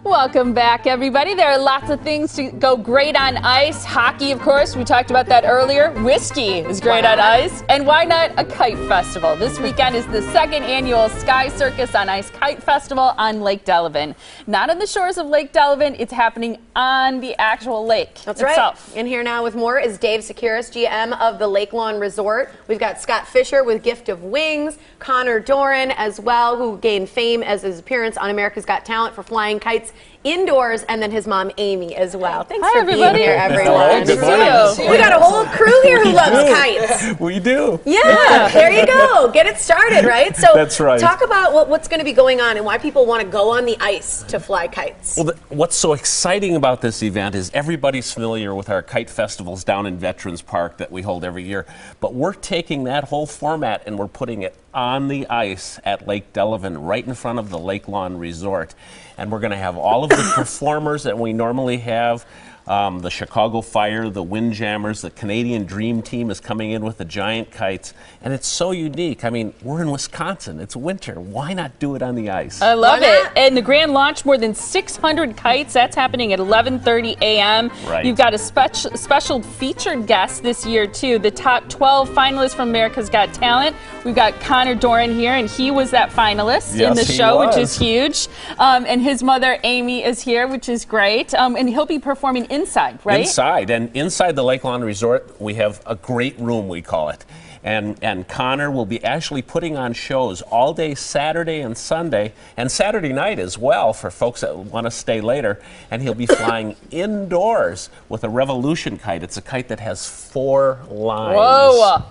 Welcome back, everybody. There are lots of things to go great on ice. Hockey, of course, we talked about that earlier. Whiskey is great on ice. And why not a kite festival? This weekend is the second annual Sky Circus on Ice Kite Festival on Lake Delavan. Not on the shores of Lake Delavan, it's happening on the actual lake itself. Right. And here now with more is Dave Securis, GM of the Lakelawn Resort. We've got Scott Fisher with Gift of Wings, Connor Doran as well, who gained fame as his appearance on America's Got Talent for flying kites indoors, and then his mom Amy as well. Thanks for being here, everyone. Good morning. We got a whole crew here who loves kites. We do. Yeah, there you go. Get it started, right? So that's right. Talk about what's going to be going on and why people want to go on the ice to fly kites. Well, what's so exciting about this event is everybody's familiar with our kite festivals down in Veterans Park that we hold every year, but we're taking that whole format and we're putting it on the ice at Lake Delavan, right in front of the Lakelawn Resort. And we're going to have all of the performers that we normally have. The Chicago Fire, the Windjammers, the Canadian Dream Team is coming in with the giant kites. And it's so unique. I mean, we're in Wisconsin. It's winter. Why not do it on the ice? I love it. And the grand launch, more than 600 kites. That's happening at 11:30 a.m. Right. You've got a special featured guest this year, too. The top 12 finalists from America's Got Talent. We've got Connor Doran here, and he was that finalist in the show, which is huge. And his mother, Amy, is here, which is great. And he'll be performing inside, right? Inside. And inside the Lakelawn Resort, we have a great room, we call it. And Connor will be actually putting on shows all day Saturday and Sunday, and Saturday night as well for folks that want to stay later. And he'll be flying indoors with a Revolution kite. It's a kite that has 4 lines. Whoa!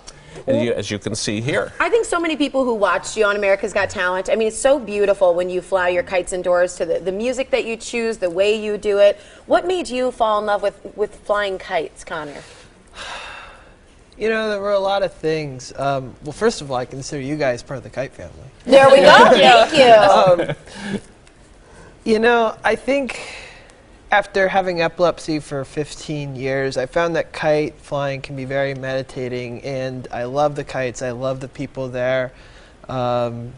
As you can see here. I think so many people who watched you on America's Got Talent, I mean, it's so beautiful when you fly your kites indoors to the music that you choose, the way you do it. What made you fall in love with flying kites, Connor? You know, there were a lot of things. Well, first of all, I consider you guys part of the kite family. There we go. Thank you. You know, I think after having epilepsy for 15 years, I found that kite flying can be very meditating, and I love the kites. I love the people there, and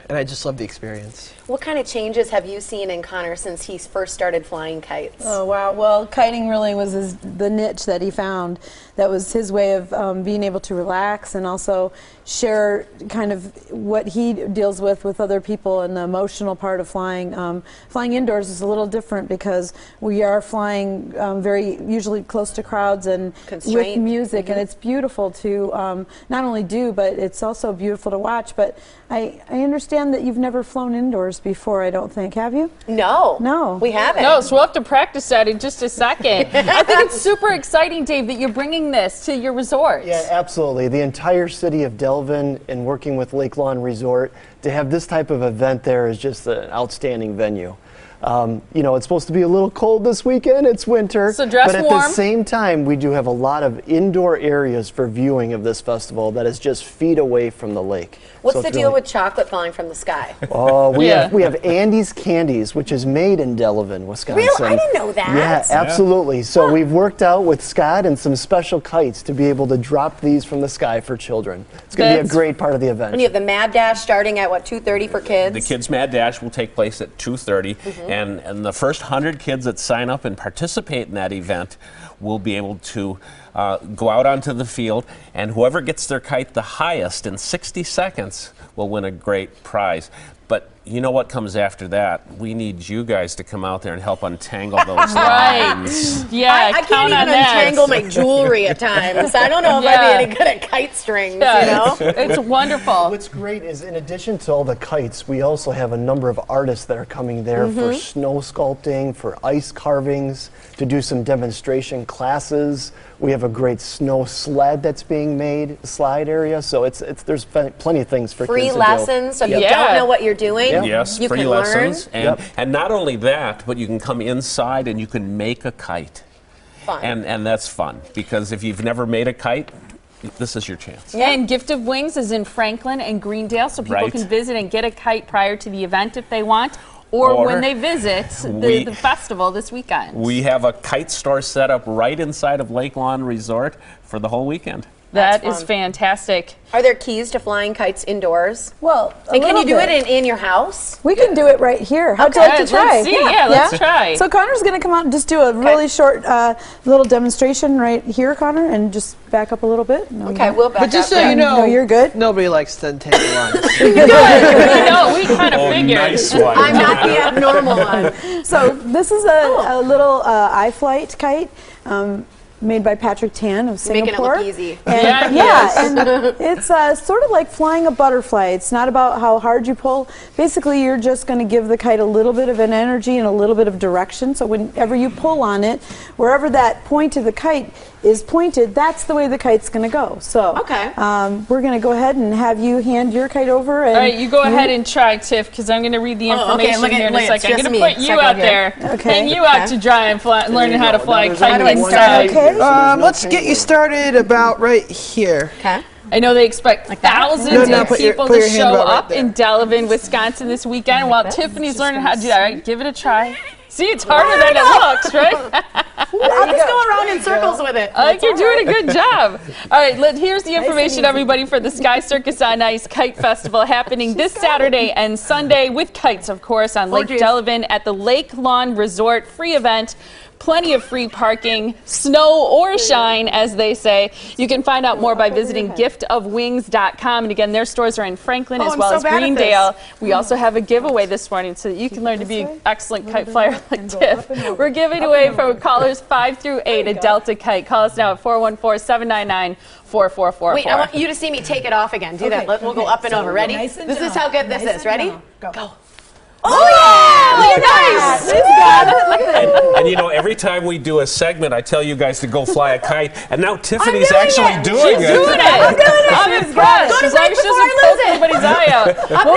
I just love the experience. What kind of changes have you seen in Connor since he first started flying kites? Oh, wow. Well, kiting really was the niche that he found. That was his way of being able to relax and also share kind of what he deals with other people and the emotional part of flying. Flying indoors is a little different because we are flying very usually close to crowds and with music, and it's beautiful to not only do, but it's also beautiful to watch. But I understand that you've never flown indoors before, I don't think. Have you? No. No. We haven't. No, so we'll have to practice that in just a second. I think it's super exciting, Dave, that you're bringing this to your resort. Yeah, absolutely. The entire city of Delavan and working with Lakelawn Resort to have this type of event there is just an outstanding venue. You know, it's supposed to be a little cold this weekend. It's winter. So dress warm. But at the same time, we do have a lot of indoor areas for viewing of this festival that is just feet away from the lake. What's the deal with chocolate falling from the sky? Oh, we have Andy's Candies, which is made in Delavan, Wisconsin. Really? I didn't know that. Yeah, absolutely. So we've worked out with Scott and some special kites to be able to drop these from the sky for children. It's going to be a great part of the event. And you have the Mad Dash starting at, what, 2:30 for kids? The Kids Mad Dash will take place at 2:30, and the first 100 kids that sign up and participate in that event will be able to go out onto the field, and whoever gets their kite the highest in 60 seconds will win a great prize. But you know what comes after that? We need you guys to come out there and help untangle those lines. Yeah, I can't even untangle my jewelry at times. I don't know if I'd be any good at kite strings, you know? It's wonderful. What's great is in addition to all the kites, we also have a number of artists that are coming there for snow sculpting, for ice carvings, to do some demonstration classes. We have a great snow sled that's being made, slide area, so there's plenty of things for free kids lessons, so if you don't know what you're doing, yes, you free can lessons. learn. And not only that, but you can come inside and you can make a kite. Fun. And that's fun, because if you've never made a kite, this is your chance. Yeah, and Gift of Wings is in Franklin and Greendale, so people can visit and get a kite prior to the event if they want. Or when they visit the festival this weekend. We have a kite store set up right inside of Lakelawn Resort for the whole weekend. That That's is fun. fantastic. Are there keys to flying kites indoors? Well, And can you do it in your house? We can do it right here. How'd you Okay, like to let's try? see. Yeah, let's try. So Connor's going to come out and just do a really short little demonstration right here, Connor, and just back up a little bit. No, Okay, we'll back But just up. so you know, No, you're good. Nobody likes to take lunch. Good. We know. We kind of Oh, figured. nice one. I'm not the abnormal one. So this is a little iFlight kite. Made by Patrick Tan of Making it Singapore. look easy. Yeah, he And it's sort of like flying a butterfly. It's not about how hard you pull. Basically, you're just going to give the kite a little bit of an energy and a little bit of direction. So whenever you pull on it, wherever that point of the kite is pointed, that's the way the kite's going to go. So Okay. we're going to go ahead and have you hand your kite over. And All right, you go ahead and try, Tiff, because I'm going to read the information look at- here in look, a it's second. I'm just going to me. put you Second out here. there, Okay. hang you out to dry and learning how to fly There's kite only do I one start? kite, Okay. so there's no Let's get you change. started about right here. Okay. I know they expect thousands No, of put your- people put to your hand show about right up there. in Delavan, Wisconsin this weekend while Tiffany's learning how to do that. All right, give it a try. See, it's harder than it looks, right? I'll just go around in circles with it. I think you're doing a good job. All right, here's the information, everybody, for the Sky Circus on Ice Kite Festival happening this Saturday and Sunday with kites, of course, on Lake geez. Delavan at the Lakelawn Resort. Free event. Plenty of free parking, snow or shine, as they say. You can find out more by visiting giftofwings.com. And again, their stores are in Franklin as I'm well so as bad at Greendale. We also have a giveaway this morning so that you can learn to be an excellent kite flyer like Tiff. We're giving away from callers 5 through 8 a Delta kite. Call us now at 414-799-4444. Wait, I want you to see me take it off again. Do that. We'll go up and over. Ready? This is how good this is. Ready? Go. Oh, yeah! Look at that. And you know, every time we do a segment, I tell you guys to go fly a kite, and now Tiffany's doing actually it. doing it. Doing it! I'm impressed. Go to As long break as she before I doesn't poke lose it. anybody's eye out.